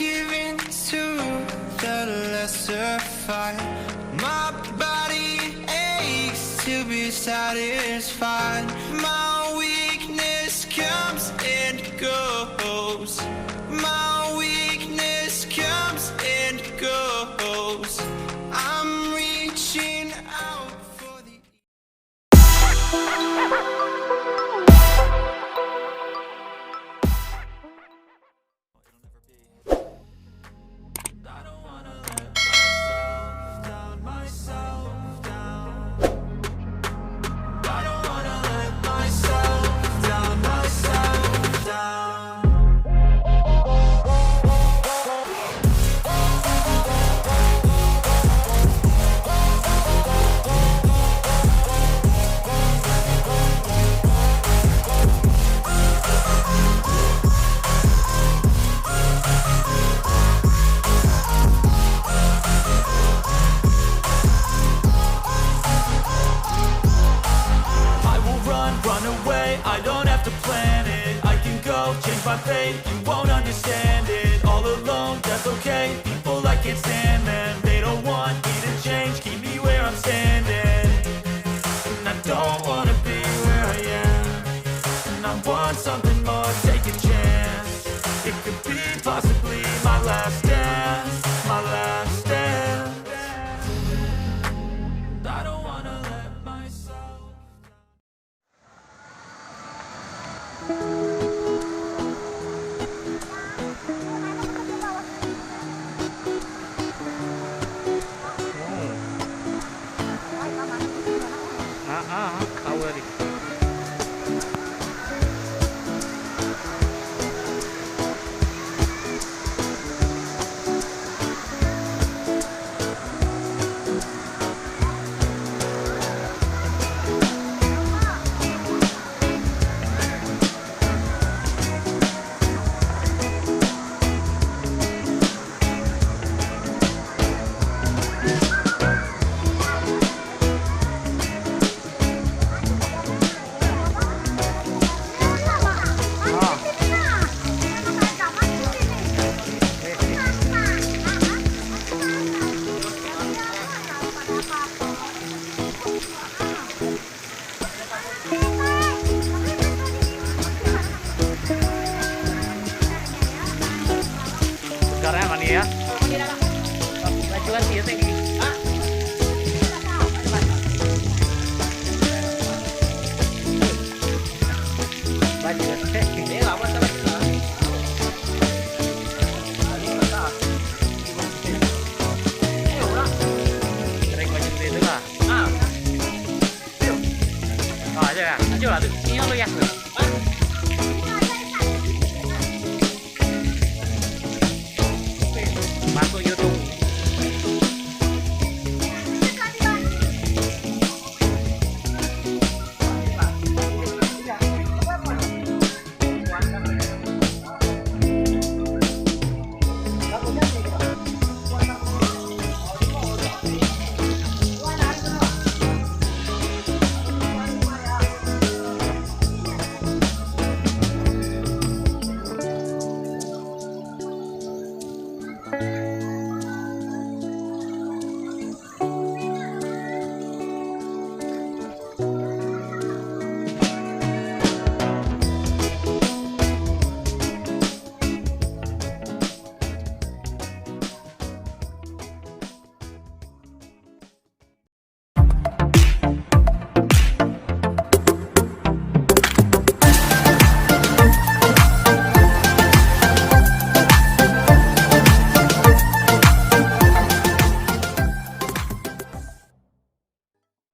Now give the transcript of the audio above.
giving to the lesser fight. My body aches to be satisfied. My weakness comes and goes. My weakness comes and goes. I'm reaching out for the change my fate, you won't understand it. All alone, that's okay. People, I can't stand them. They don't want me to change, keep me where I'm standing. And I don't wanna be where I am. And I want something more, take a chance. It could be possibly my last dance, my last dance. I don't wanna let myself tahu tadi. Sekarang mana ya? Bajuan sih ya teh.